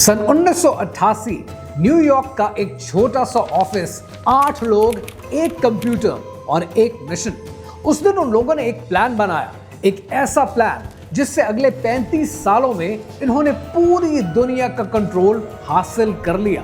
सन 1988 New York का एक छोटा सा ऑफिस, 8 लोग, एक कंप्यूटर और एक मिशन। उस दिन उन लोगों ने एक प्लान बनाया, एक ऐसा प्लान जिससे अगले 35 सालों में इन्होंने पूरी दुनिया का कंट्रोल हासिल कर लिया।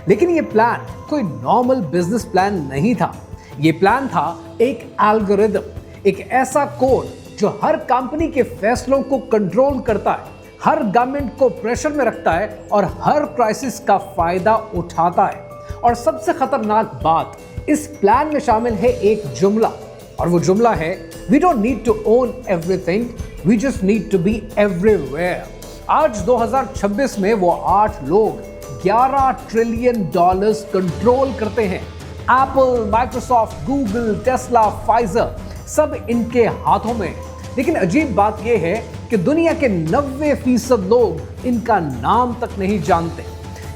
लेकिन ये प्लान कोई नॉर्मल बिजनेस प्लान नहीं था। ये प्लान था एक एल्गोरिदम, एक ऐसा कोड जो हर कंपनी के फैसलों को कंट्रोल करता है, हर गवर्नमेंट को प्रेशर में रखता है और हर क्राइसिस का फायदा उठाता है। और सबसे खतरनाक बात, इस प्लान में शामिल है एक जुमला, और वो जुमला है, we don't need to own everything, we just need to be everywhere. आज 2026 में वो 8 लोग $11 ट्रिलियन कंट्रोल करते हैं। Apple, Microsoft, Google, Tesla, Pfizer, सब इनके हाथों में। लेकिन अजीब बात यह है कि दुनिया के 90% लोग इनका नाम तक नहीं जानते।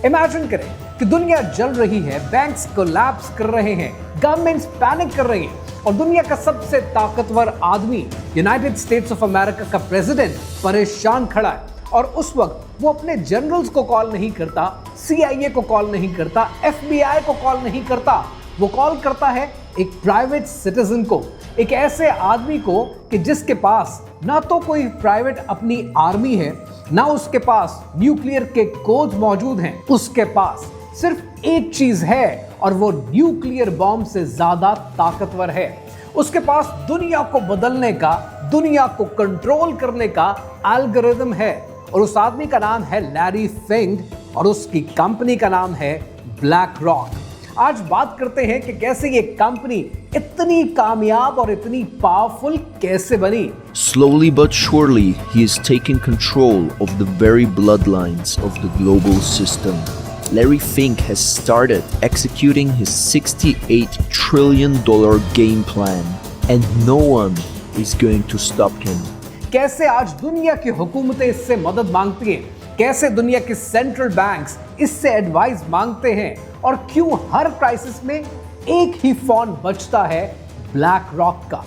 इमेजिन करें कि दुनिया जल रही है, बैंक्स कोलैप्स कर रहे हैं, गवर्नमेंट्स पैनिक कर रही हैं और दुनिया का सबसे ताकतवर आदमी, यूनाइटेड स्टेट्स ऑफ अमेरिका का प्रेसिडेंट, परेशान खड़ा है। और उस वक्त वो अपने जनरल्स को कॉल नहीं करता, CIA को कॉल नहीं करता, FBI को कॉल नहीं करता, वो कॉल करता है एक प्राइवेट सिटीजन को, एक ऐसे आदमी को कि जिसके पास ना तो कोई प्राइवेट अपनी आर्मी है, ना उसके पास न्यूक्लियर के कोड मौजूद हैं। उसके पास सिर्फ एक चीज है और वो न्यूक्लियर बॉम्ब से ज्यादा ताकतवर है। उसके पास दुनिया को बदलने का, दुनिया को कंट्रोल करने का एल्गोरिदम है, और उस आदमी का नाम है लैरी फिंग और उसकी कंपनी का नाम है ब्लैक रॉक। आज बात करते हैं कि कैसे ये कंपनी इतनी कामयाब और इतनी पावरफुल कैसे बनी। Slowly but surely, he is taking control of the very bloodlines of the global system. Larry Fink has started executing his $68 trillion game plan, and no one is going to stop him. कैसे आज दुनिया की हुकूमतें इससे मदद मांगती हैं, कैसे दुनिया के सेंट्रल बैंक्स इससे एडवाइस मांगते हैं, और क्यों हर क्राइसिस में एक ही फोन बचता है, ब्लैक रॉक का।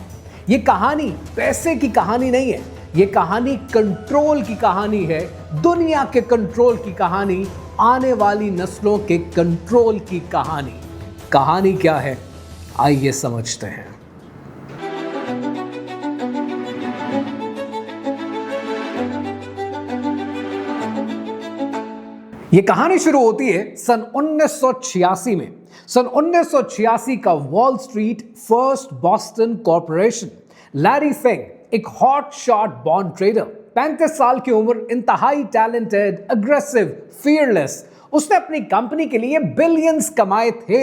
ये कहानी पैसे की कहानी नहीं है, ये कहानी कंट्रोल की कहानी है, दुनिया के कंट्रोल की कहानी, आने वाली नस्लों के कंट्रोल की कहानी। कहानी क्या है, आइए समझते हैं। ये कहानी शुरू होती है सन 1986 में। सन 1986 का Wall Street First Boston corporation. Larry Fink एक हॉट शॉट बॉन्ड ट्रेडर, 35 साल की उम्र, इंतहाई टैलेंटेड, अग्रेसिव, फियरलेस। उसने अपनी कंपनी के लिए बिलियंस कमाए थे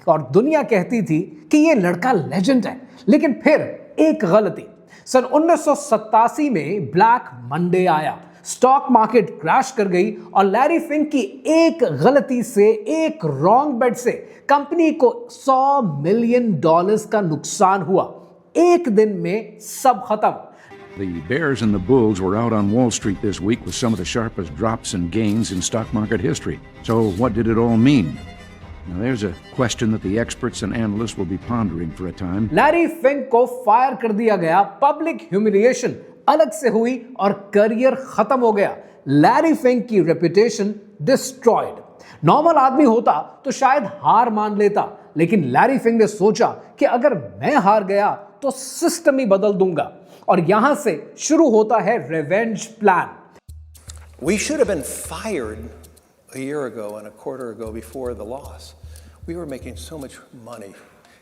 और दुनिया कहती थी कि ये लड़का लेजेंड है। लेकिन फिर एक गलती, सन 1987 में ब्लैक मंडे आया, स्टॉक मार्केट क्रैश कर गई और लैरी फिंक की एक गलती से, एक रॉन्ग बेट से कंपनी को $100 मिलियन का नुकसान हुआ। एक दिन में सब खत्म। The bears and the bulls were out on Wall Street this week with some of the sharpest drops and gains in stock market history. So what did it all mean? Now there's a question that the experts and analysts will be pondering for a time. Larry Fink को fire कर दिया गया, public humiliation अलग से हुई और career खत्म हो गया। लैरी फिंक की रेपुटेशन डिस्ट्रॉयड। नॉर्मल आदमी होता तो शायद हार मान लेता, लेकिन लैरी फिंक ने सोचा कि अगर मैं हार गया तो सिस्टम ही बदल दूंगा। और यहां से शुरू होता है revenge plan. We should have been fired a year ago and a quarter ago before the loss. We were making so much money.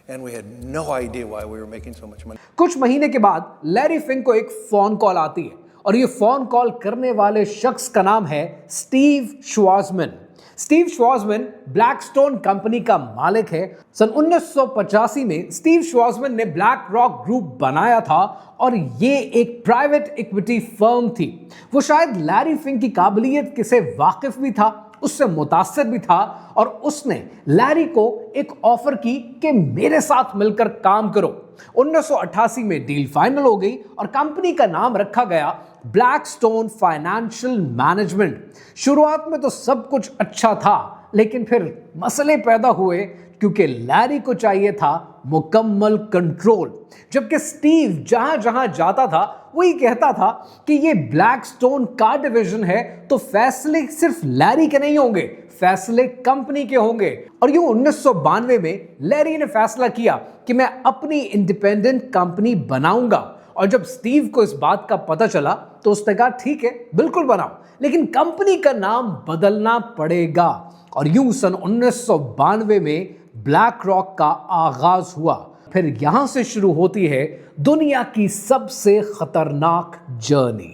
And we had no idea why we were making so much money. कुछ महीने के बाद Larry Fink को एक phone call आती है और ये फोन कॉल करने वाले शख्स का नाम है स्टीव श्वार्ज़मैन। स्टीव श्वार्ज़मैन ब्लैकस्टोन कंपनी का मालिक है। सन 1985 में स्टीव श्वार्ज़मैन ने ब्लैक रॉक ग्रुप बनाया था और ये एक प्राइवेट इक्विटी फर्म थी। वो शायद लैरी फिंक की काबिलियत से वाकिफ भी था, उससे मुतासिर भी था, और उसने लैरी को एक ऑफर की कि मेरे साथ मिलकर काम करो। 1988 में डील फाइनल हो गई और कंपनी का नाम रखा गया ब्लैकस्टोन फाइनेंशियल मैनेजमेंट। शुरुआत में तो सब कुछ अच्छा था, लेकिन फिर मसले पैदा हुए क्योंकि लैरी को चाहिए था मुकम्मल कंट्रोल। जबकि स्टीव जहां जहां जाता था वही कहता था कि ये ब्लैकस्टोन का डिवीजन है, तो फैसले सिर्फ लैरी के नहीं होंगे, फैसले कंपनी के होंगे। और यूं 1992 में लैरी ने फैसला किया कि मैं अपनी इंडिपेंडेंट कंपनी बनाऊंगा। और जब स्टीव को इस बात का पता चला तो उसने कहा ठीक है, बिल्कुल बनाओ, लेकिन कंपनी का नाम बदलना पड़ेगा। और यूं सन 1992 में ब्लैक रॉक का आगाज हुआ। फिर यहां से शुरू होती है दुनिया की सबसे खतरनाक जर्नी।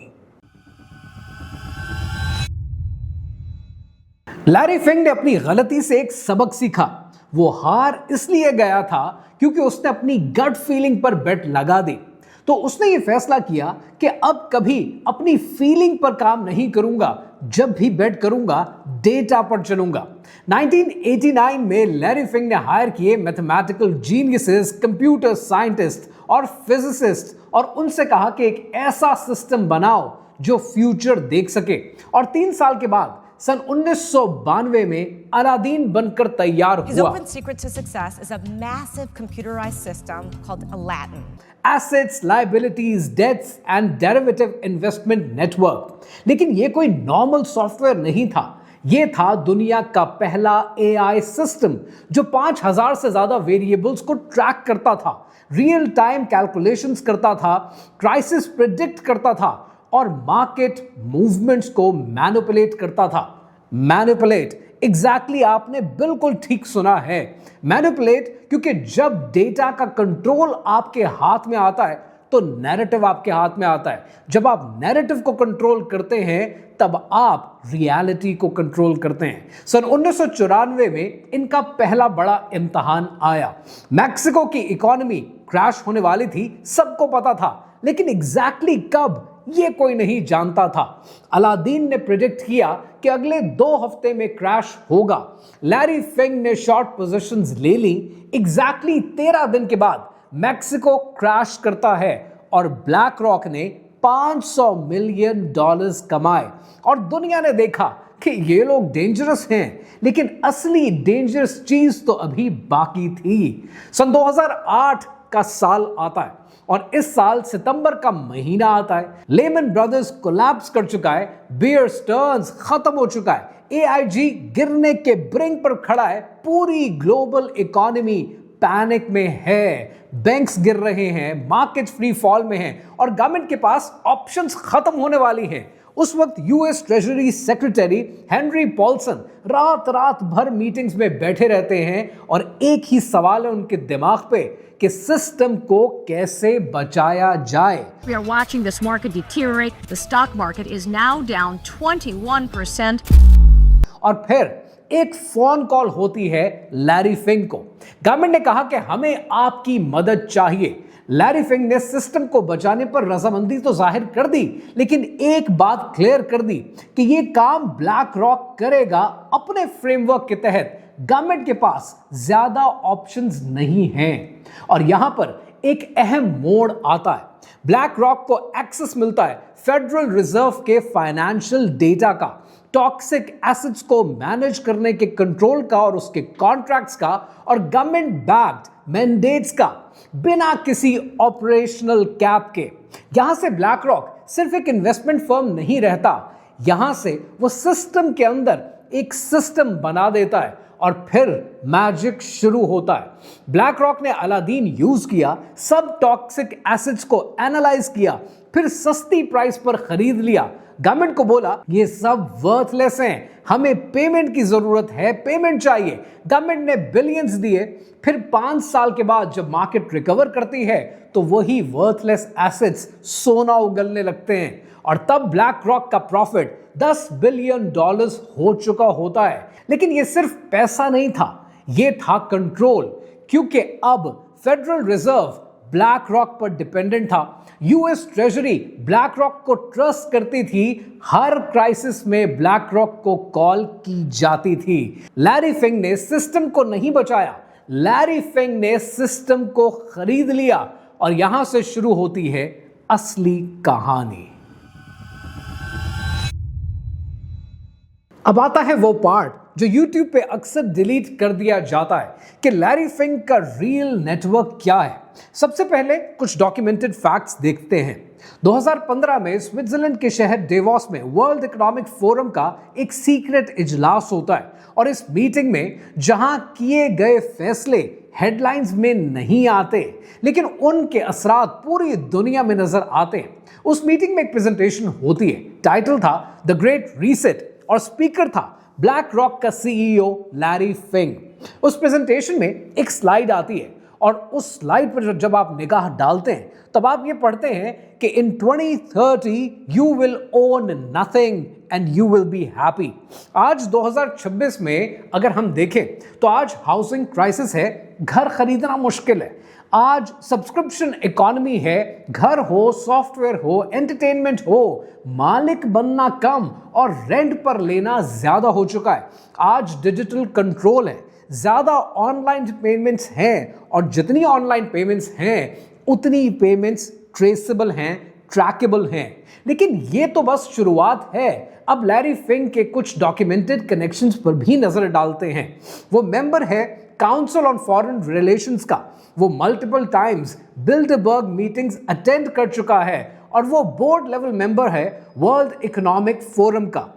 लैरी फिंग ने अपनी गलती से एक सबक सीखा। वो हार इसलिए गया था क्योंकि उसने अपनी गट फीलिंग पर बेट लगा दी। तो उसने ये फैसला किया कि अब कभी अपनी फीलिंग पर काम नहीं करूंगा, जब भी बेट करूंगा डेटा पर चलूंगा। 1989 में लैरी फिंग ने हायर किए मैथमेटिकल जीनियसेस, कंप्यूटर साइंटिस्ट और फिजिसिस्ट और उनसे कहा कि एक ऐसा सिस्टम बनाओ जो फ्यूचर देख सके। और 3 साल के बाद सन 1992 में अलादीन बनकर तैयार His हुआ। open secret to success is a massive computerized system called Aladdin. Assets, liabilities, debts and derivative investment network। लेकिन ये कोई नॉर्मल सॉफ्टवेयर नहीं था, ये था दुनिया का पहला AI सिस्टम जो 5000 से ज्यादा वेरिएबल्स को ट्रैक करता था, रियल टाइम कैलकुलेशंस करता था, क्राइसिस प्रिडिक्ट करता था और मार्केट मूवमेंट्स को मैनिपुलेट करता था। मैनिपुलेट, एग्जैक्टली आपने बिल्कुल ठीक सुना है, मैनिपुलेट, क्योंकि जब डेटा का कंट्रोल आपके हाथ में आता है तो नैरेटिव आपके हाथ में आता है। जब आप नैरेटिव को कंट्रोल करते हैं तब आप रियलिटी को कंट्रोल करते हैं। सन 1994 में इनका पहला बड़ा इम्तहान आया। मैक्सिको की इकोनॉमी क्रैश होने वाली थी, सबको पता था, लेकिन एग्जैक्टली कब ये कोई नहीं जानता था। अलादीन ने प्रेडिक्ट किया कि अगले 2 हफ्ते में क्रैश होगा। लैरी फिंग ने शॉर्ट पोजीशंस ले ली। एग्जैक्टली 13 दिन के बाद मैक्सिको क्रैश करता है और ब्लैक रॉक ने $500 मिलियन कमाए। और दुनिया ने देखा कि ये लोग डेंजरस हैं, लेकिन असली डेंजरस चीज तो अभी बाकी थी। सन 2008 का साल आता है और इस साल सितंबर का महीना आता है। लेमन ब्रदर्स कोलैप्स कर चुका है, बियर स्टर्न्स खत्म हो चुका है, AIG गिरने के ब्रिंक पर खड़ा है, पूरी ग्लोबल इकोनॉमी पैनिक में है, बैंक्स गिर रहे हैं, मार्केट फ्री फॉल में हैं और गवर्नमेंट के पास ऑप्शंस खत्म होने वाली हैं। उस वक्त US treasury secretary Henry Paulson रात भर मीटिंग्स में बैठे रहते हैं और एक ही सवाल है उनके दिमाग पे कि सिस्टम को कैसे बचाया जाए। We are watching this market deteriorate. The stock market is now down 21%. और फिर एक फोन कॉल होती है लैरी फिंग को। गवर्नमेंट ने कहा कि हमें आपकी मदद चाहिए। लैरी फिंग ने सिस्टम को बचाने पर रजामंदी तो जाहिर कर दी, लेकिन एक बात क्लियर कर दी कि यह काम ब्लैक रॉक करेगा अपने फ्रेमवर्क के तहत। गवर्नमेंट के पास ज्यादा ऑप्शंस नहीं हैं। और यहां पर एक अहम मोड़ आता है। ब्लैक रॉक को एक्सेस मिलता है फेडरल रिजर्व के फाइनेंशियल डेटा का, टॉक्सिक एसिड्स को मैनेज करने के कंट्रोल का और उसके कॉन्ट्रैक्ट्स का और गवर्नमेंट बैक्ड मैंडेट्स का, बिना किसी ऑपरेशनल कैप के। यहां से ब्लैक रॉक सिर्फ एक इन्वेस्टमेंट फर्म नहीं रहता, यहां से वो सिस्टम के अंदर एक सिस्टम बना देता है और फिर मैजिक शुरू होता है। ब्लैक रॉक ने अलादीन यूज किया, सब टॉक्सिक एसिड्स को एनालाइज किया, फिर सस्ती प्राइस पर खरीद लिया। गवर्नमेंट को बोला ये सब वर्थलेस हैं, हमें पेमेंट की जरूरत है, पेमेंट चाहिए। गवर्नमेंट ने बिलियंस दिए। फिर 5 साल के बाद जब मार्केट रिकवर करती है तो वही वर्थलेस एसेट्स सोना उगलने लगते हैं और तब ब्लैक रॉक का प्रॉफिट $10 बिलियन हो चुका होता है। लेकिन ये सिर्फ पैसा नहीं था, ये था कंट्रोल, क्योंकि अब फेडरल रिजर्व ब्लैक रॉक पर डिपेंडेंट था। यूएस ट्रेजरी ब्लैक रॉक को ट्रस्ट करती थी, हर क्राइसिस में ब्लैक रॉक को कॉल की जाती थी। लैरी फिंग ने सिस्टम को नहीं बचाया, लैरी फिंग ने सिस्टम को खरीद लिया और यहां से शुरू होती है असली कहानी। अब आता है वो पार्ट जो YouTube पे अक्सर डिलीट कर दिया जाता है कि लैरी फिंक का रियल नेटवर्क क्या है। सबसे पहले कुछ डॉक्यूमेंटेड फैक्ट्स देखते हैं। 2015 में स्विट्जरलैंड के शहर डेवोस में वर्ल्ड इकोनॉमिक फोरम का एक सीक्रेट इजलास होता है और इस मीटिंग में जहां किए गए फैसले हेडलाइंस में नहीं आते लेकिन उनके असरात पूरी दुनिया में नजर आते हैं। उस मीटिंग में एक प्रेजेंटेशन होती है, टाइटल था द ग्रेट रीसेट और स्पीकर था ब्लैक रॉक का सीईओ लैरी फिंक। उस प्रेजेंटेशन में एक स्लाइड आती है और उस स्लाइड पर जब आप निगाह डालते हैं तब आप ये पढ़ते हैं कि इन 2030 you will own nothing and you will be happy. आज 2026 में अगर हम देखें तो आज हाउसिंग क्राइसिस है, घर खरीदना मुश्किल है। आज सब्सक्रिप्शन इकोनॉमी है, घर हो, सॉफ्टवेयर हो, एंटरटेनमेंट हो, मालिक बनना कम और रेंट पर लेना ज्यादा हो चुका है। आज डिजिटल कंट्रोल है, ज्यादा ऑनलाइन पेमेंट्स हैं और जितनी ऑनलाइन पेमेंट्स हैं उतनी पेमेंट्स ट्रेसेबल हैं, ट्रैकेबल हैं। लेकिन ये तो बस शुरुआत है। अब लैरी फिंक के कुछ डॉक्यूमेंटेड कनेक्शंस पर भी नजर डालते हैं। वो मेंबर है काउंसिल ऑन फॉरेन रिलेशंस का, वो multiple times Bilderberg meetings attend कर चुका है और वो बोर्ड लेवल मेंबर है वर्ल्ड इकोनॉमिक फोरम का।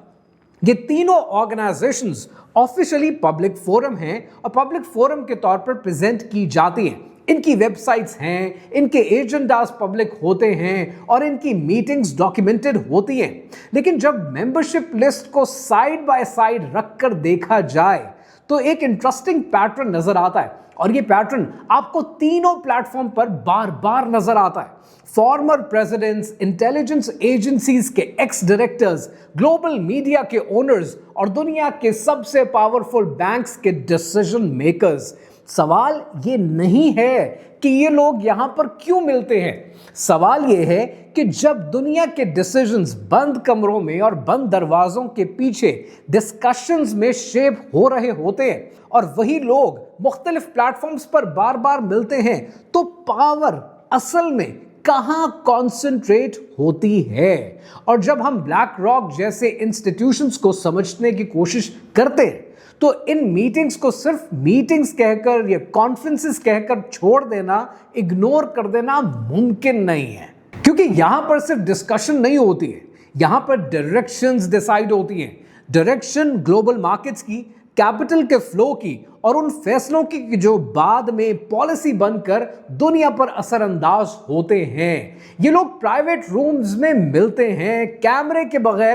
ये तीनों ऑर्गेनाइजेशंस ऑफिशियली पब्लिक फोरम हैं और पब्लिक फोरम के तौर पर प्रेजेंट की जाती हैं। इनकी वेबसाइट्स हैं, इनके एजेंडास पब्लिक होते हैं और इनकी मीटिंग्स डॉक्यूमेंटेड होती हैं। लेकिन जब मेंबरशिप लिस्ट को साइड बाय साइड रखकर देखा जाए तो एक इंटरेस्टिंग पैटर्न नजर आता है और ये पैटर्न आपको तीनों प्लेटफॉर्म पर बार बार नजर आता है। फॉर्मर प्रेसिडेंट्स, इंटेलिजेंस एजेंसीज के एक्स डायरेक्टर्स, ग्लोबल मीडिया के ओनर्स और दुनिया के सबसे पावरफुल बैंक्स के डिसीजन मेकर्स। सवाल ये नहीं है कि ये लोग यहां पर क्यों मिलते हैं, सवाल ये है कि जब दुनिया के डिसीजंस बंद कमरों में और बंद दरवाजों के पीछे डिस्कशंस में शेप हो रहे होते हैं और वही लोग मुख्तलिफ प्लेटफॉर्म्स पर बार बार मिलते हैं तो पावर असल में कहां कॉन्सेंट्रेट होती है। और जब हम ब्लैक रॉक जैसे इंस्टीट्यूशंस को समझने की कोशिश करते हैं तो इन मीटिंग्स को सिर्फ मीटिंग्स कहकर या कॉन्फ्रेंसेस कहकर छोड़ देना, इग्नोर कर देना मुमकिन नहीं है। क्योंकि यहां पर सिर्फ डिस्कशन नहीं होती है, यहां पर डायरेक्शंस डिसाइड होती हैं। डायरेक्शन ग्लोबल मार्केट्स की, कैपिटल के फ्लो की और उन फैसलों की जो बाद में पॉलिसी बनकर दुनिया पर असरअंदाज होते हैं। ये लोग प्राइवेट रूम्स में मिलते हैं, कैमरे के बगैर,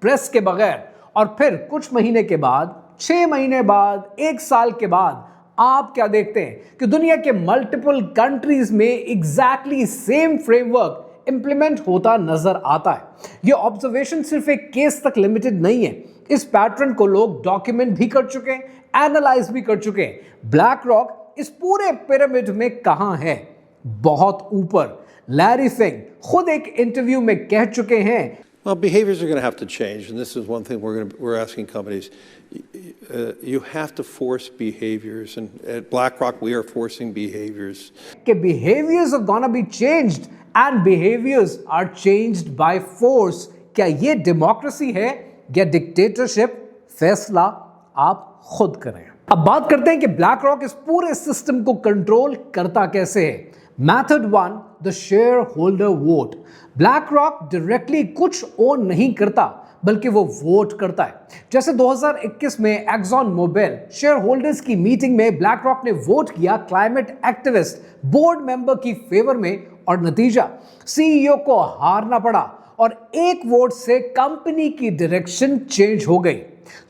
प्रेस के बगैर, और फिर कुछ महीने के बाद, 6 महीने बाद, 1 साल के बाद आप क्या देखते हैं कि दुनिया के मल्टीपल कंट्रीज में एग्जैक्टली सेम फ्रेमवर्क इंप्लीमेंट होता नजर आता है। यह ऑब्जर्वेशन सिर्फ एक केस तक लिमिटेड नहीं है, इस पैटर्न को लोग डॉक्यूमेंट भी कर चुके हैं, एनालाइज भी कर चुके हैं। ब्लैक रॉक इस पूरे पिरामिड में कहां है? बहुत ऊपर। लैरी फिंक खुद एक इंटरव्यू में कह चुके हैं, Well, behaviors are going to have to change, and this is one thing we're asking companies. You have to force behaviors, and at BlackRock we are forcing behaviors. कि behaviors are gonna be changed and behaviors are changed by force। क्या ये democracy है या dictatorship? फैसला आप खुद करें। अब बात करते हैं कि ब्लैक रॉक इस पूरे सिस्टम को कंट्रोल करता कैसे है। Method 1, the share holder vote. Black rock directly कुछ ओन नहीं करता बल्कि वो वोट करता है। जैसे 2021 में एक्सॉन मोबिल शेयर होल्डर्स की मीटिंग में ब्लैक रॉक ने वोट किया क्लाइमेट एक्टिविस्ट बोर्ड मेंबर की फेवर में और नतीजा सीईओ को हारना पड़ा और एक वोट से कंपनी की डायरेक्शन चेंज हो गई।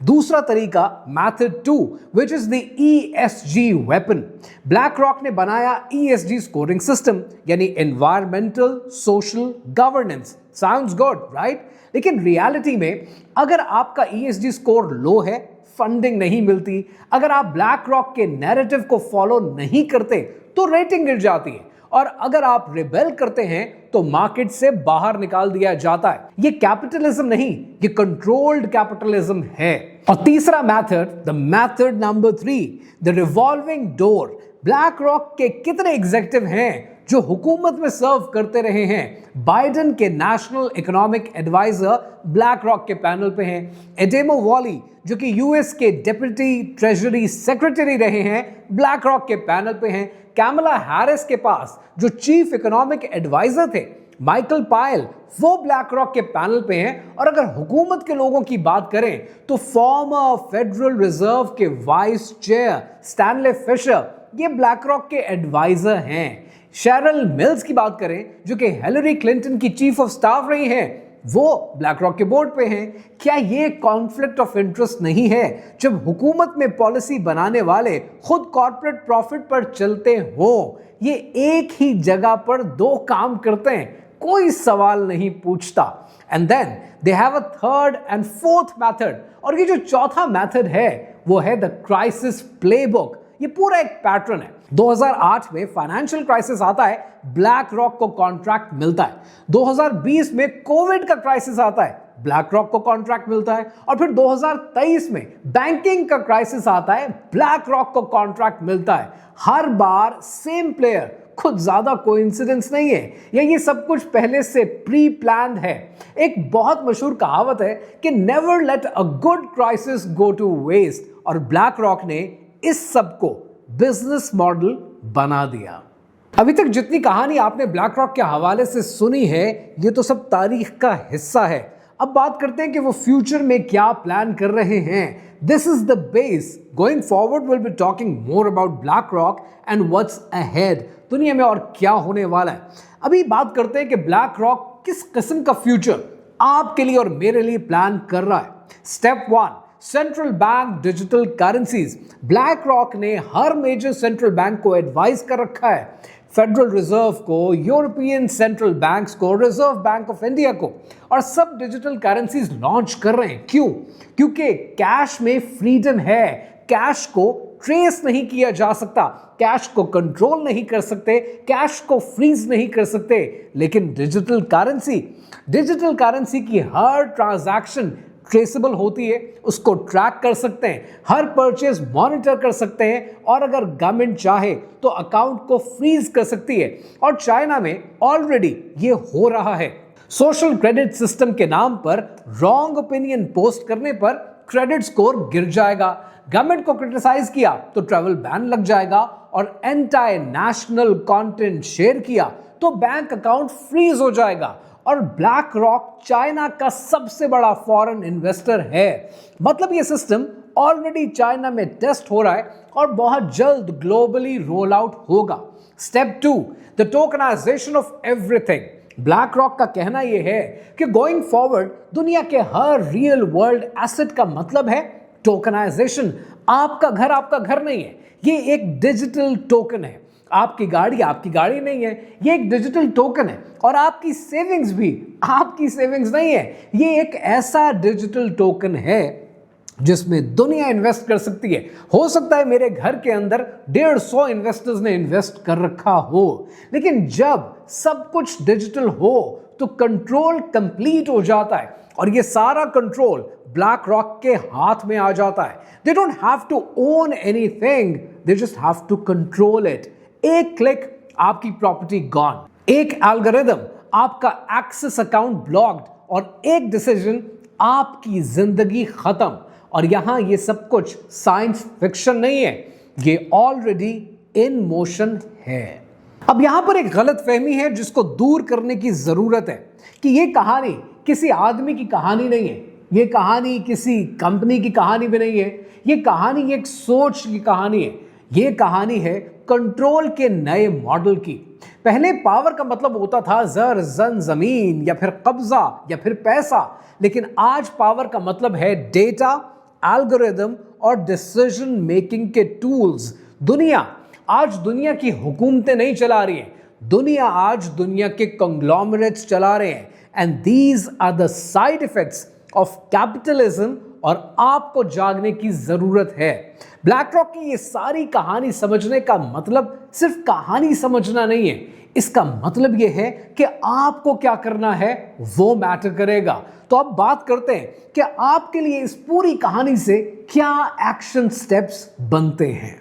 दूसरा तरीका method 2 which is the ESG weapon. Black rock ने बनाया ESG स्कोरिंग सिस्टम यानी environmental social governance. Sounds good right? लेकिन रियलिटी में अगर आपका ESG स्कोर लो है, फंडिंग नहीं मिलती, अगर आप ब्लैक रॉक के नैरेटिव को फॉलो नहीं करते तो रेटिंग गिर जाती है और अगर आप रिबेल करते हैं तो मार्केट से बाहर निकाल दिया जाता है। ये कैपिटलिज्म नहीं, ये कंट्रोल्ड कैपिटलिज्म है। और तीसरा method, the method number 3, the revolving door. Black rock के कितने एग्जीक्यूटिव हैं जो हुकूमत में सर्व करते रहे हैं, बाइडेन के national economic adviser BlackRock के पैनल पे हैं, एडेमो वॉली जो कि यूएस के डिप्टी ट्रेजरी सेक्रेटरी रहे हैं, ब्लैक रॉक के पैनल पे हैं, कैमला हैरिस के पास जो चीफ इकोनॉमिक एडवाइजर थे माइकल पायल, वो ब्लैक रॉक के पैनल पे हैं। और अगर हुकूमत के लोगों की बात करें तो फॉर्मर फेडरल रिजर्व के वाइस चेयर स्टैनले फिशर ये ब्लैक रॉक के एडवाइजर हैं। शेरिल मिल्स की बात करें जो कि हिलरी क्लिंटन की चीफ ऑफ स्टाफ रही हैं, वो ब्लैक रॉक के बोर्ड पे हैं। क्या ये कॉन्फ्लिक्ट ऑफ इंटरेस्ट नहीं है जब हुकूमत में पॉलिसी बनाने वाले खुद कॉर्पोरेट प्रॉफिट पर चलते हो? ये एक ही जगह पर दो काम करते हैं, कोई सवाल नहीं पूछता। And then they have a third and fourth method, और ये जो चौथा मेथड है वो है द क्राइसिस प्लेबुक। ये पूरा एक पैटर्न है। 2008 में फाइनेंशियल क्राइसिस आता है, ब्लैक रॉक को कॉन्ट्रैक्ट मिलता है। 2020 में कोविड का क्राइसिस आता है, ब्लैक रॉक को कॉन्ट्रैक्ट मिलता है। और फिर 2023 में बैंकिंग का क्राइसिस आता है, ब्लैक रॉक को कॉन्ट्रैक्ट मिलता है। हर बार सेम प्लेयर, खुद ज्यादा कोइंसिडेंस नहीं है, या ये सब कुछ पहले से प्री प्लान्ड है। एक बहुत मशहूर कहावत है कि never let a good crisis go to waste, और ब्लैक रॉक ने इस सब को बिजनेस मॉडल बना दिया। अभी तक जितनी कहानी आपने ब्लैक रॉक के हवाले से सुनी है, ये तो सब तारीख का हिस्सा है। अब बात करते हैं कि वो फ्यूचर में क्या प्लान कर रहे हैं। This is the base. Going forward will be talking more about black rock and what's ahead, दुनिया में और क्या होने वाला है। अभी बात करते हैं कि ब्लैक रॉक किस किस्म का फ्यूचर आपके लिए और मेरे लिए प्लान कर रहा है। Step 1, central bank digital currencies. Black rock ने हर मेजर सेंट्रल बैंक को एडवाइस कर रखा है, फेडरल रिजर्व को, यूरोपियन सेंट्रल बैंक्स को, रिजर्व बैंक ऑफ इंडिया को, और सब डिजिटल करेंसीज लॉन्च कर रहे हैं। क्यों? क्योंकि कैश में फ्रीडम है, कैश को ट्रेस नहीं किया जा सकता, कैश को कंट्रोल नहीं कर सकते, कैश को फ्रीज नहीं कर सकते। लेकिन डिजिटल करेंसी की हर ट्रांजैक्शन ट्रेसेबल होती है, उसको ट्रैक कर सकते हैं, हर परचेज मॉनिटर कर सकते हैं, और अगर गवर्नमेंट चाहे तो अकाउंट को फ्रीज कर सकती है। और चाइना में ऑलरेडी ये हो रहा है। सोशल क्रेडिट सिस्टम के नाम पर रॉन्ग ओपिनियन पोस्ट करने पर क्रेडिट स्कोर गिर जाएगा, गवर्नमेंट को क्रिटिसाइज किया तो ट्रैवल बैन लग जाएगा, और एंटी नेशनल कंटेंट शेयर किया तो बैंक अकाउंट फ्रीज हो जाएगा। और ब्लैक रॉक चाइना का सबसे बड़ा फॉरेन इन्वेस्टर है, मतलब ये सिस्टम ऑलरेडी चाइना में टेस्ट हो रहा है और बहुत जल्द ग्लोबली रोल आउट होगा। Step 2, the tokenisation of everything. BlackRock का कहना यह है कि गोइंग फॉरवर्ड दुनिया के हर रियल वर्ल्ड एसेट का मतलब है टोकनाइजेशन। आपका घर नहीं है, ये एक डिजिटल टोकन है। आपकी गाड़ी नहीं है, ये एक डिजिटल टोकन है। और आपकी सेविंग्स भी आपकी सेविंग्स नहीं है, ये एक ऐसा डिजिटल टोकन है जिसमें दुनिया इन्वेस्ट कर सकती है। हो सकता है मेरे घर के अंदर 150 इन्वेस्टर्स ने इन्वेस्ट कर रखा हो, लेकिन जब सब कुछ डिजिटल हो तो कंट्रोल कंप्लीट हो जाता है, और ये सारा कंट्रोल ब्लैक रॉक के हाथ में आ जाता है। They don't have to own anything, they just have to control it. एक क्लिक आपकी प्रॉपर्टी गॉन, एक एल्गोरिथम आपका एक्सेस अकाउंट ब्लॉक्ड, और एक डिसीजन आपकी जिंदगी खत्म। और यहां ये सब कुछ साइंस फिक्शन नहीं है, ये ऑलरेडी इन मोशन है। अब यहां पर एक गलत फहमी है जिसको दूर करने की जरूरत है कि ये कहानी किसी आदमी की कहानी नहीं है, ये कहानी किसी कंपनी की कहानी भी नहीं है, ये कहानी एक सोच की कहानी है। ये कहानी है कंट्रोल के नए मॉडल की। पहले पावर का मतलब होता था जर जन जमीन, या फिर कब्जा, या फिर पैसा, लेकिन आज पावर का मतलब है डेटा, एल्गोरिथम और डिसीजन मेकिंग के टूल्स। आज दुनिया की हुकूमतें नहीं चला रही है, दुनिया आज दुनिया के कंग्लोमरेट्स चला रहे हैं। And these are the side effects of capitalism, और आपको जागने की जरूरत है। ब्लैक रॉक की ये सारी कहानी समझने का मतलब सिर्फ कहानी समझना नहीं है, इसका मतलब ये है कि आपको क्या करना है वो मैटर करेगा। तो अब बात करते हैं कि आपके लिए इस पूरी कहानी से क्या एक्शन स्टेप्स बनते हैं।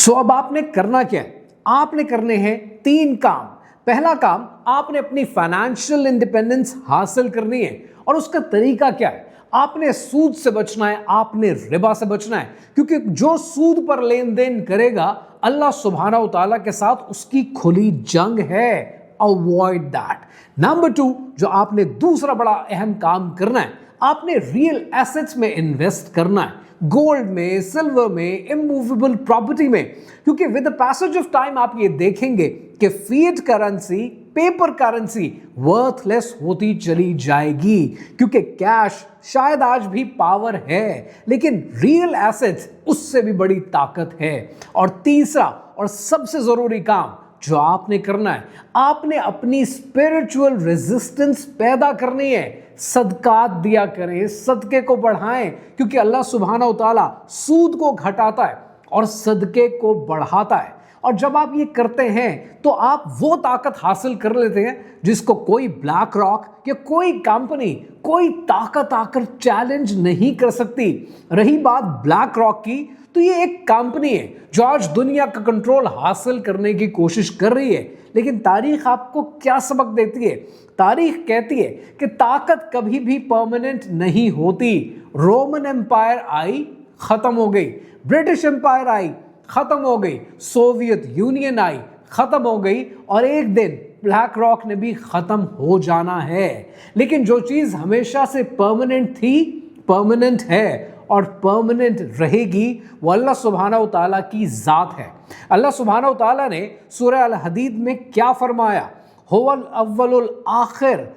सो अब आपने करना क्या है? आपने करने हैं 3 काम। पहला काम, आपने अपनी फाइनेंशियल इंडिपेंडेंस हासिल करनी है। और उसका तरीका क्या है? आपने सूद से बचना है, आपने रिबा से बचना है, क्योंकि जो सूद पर लेन देन करेगा अल्लाह सुब्हानहू तआला के साथ उसकी खुली जंग है। Avoid that. नंबर 2, जो आपने दूसरा बड़ा अहम काम करना है, आपने रियल एसेट्स में इन्वेस्ट करना है, गोल्ड में, सिल्वर में, इमूवेबल प्रॉपर्टी में, क्योंकि with the passage of time आप ये देखेंगे कि fiat currency, paper currency worthless होती चली जाएगी, क्योंकि कैश शायद आज भी पावर है, लेकिन रियल एसेट्स उससे भी बड़ी ताकत है। और तीसरा और सबसे जरूरी काम जो आपने करना है, आपने अपनी स्पिरिचुअल रेजिस्टेंस पैदा करनी है। सदकात दिया करें, सदके को बढ़ाएं, क्योंकि अल्लाह सुब्हानहू तआला सूद को घटाता है और सदके को बढ़ाता है। और जब आप ये करते हैं तो आप वो ताकत हासिल कर लेते हैं जिसको कोई ब्लैक रॉक या कोई कंपनी, कोई ताकत आकर चैलेंज नहीं कर सकती। रही बात ब्लैक रॉक की, तो ये एक कंपनी है जो आज दुनिया का कंट्रोल हासिल करने की कोशिश कर रही है। लेकिन तारीख आपको क्या सबक देती है? तारीख कहती है कि ताकत कभी भी परमानेंट नहीं होती। रोमन एम्पायर आई, खत्म हो गई। ब्रिटिश एम्पायर आई, खत्म हो गई। सोवियत यूनियन आई, खत्म हो गई। और एक दिन ब्लैक रॉक ने भी खत्म हो जाना है। लेकिन जो चीज हमेशा से परमानेंट थी, परमानेंट है और परमानेंट रहेगी, वो अल्लाह सुब्हानहू तआला की जात है। अल्लाह सुब्हानहू तआला ने सूरह अल हदीद में क्या फरमाया? हुवल अव्वलुल आखिर,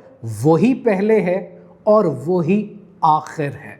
वही पहले है और वही आखिर है।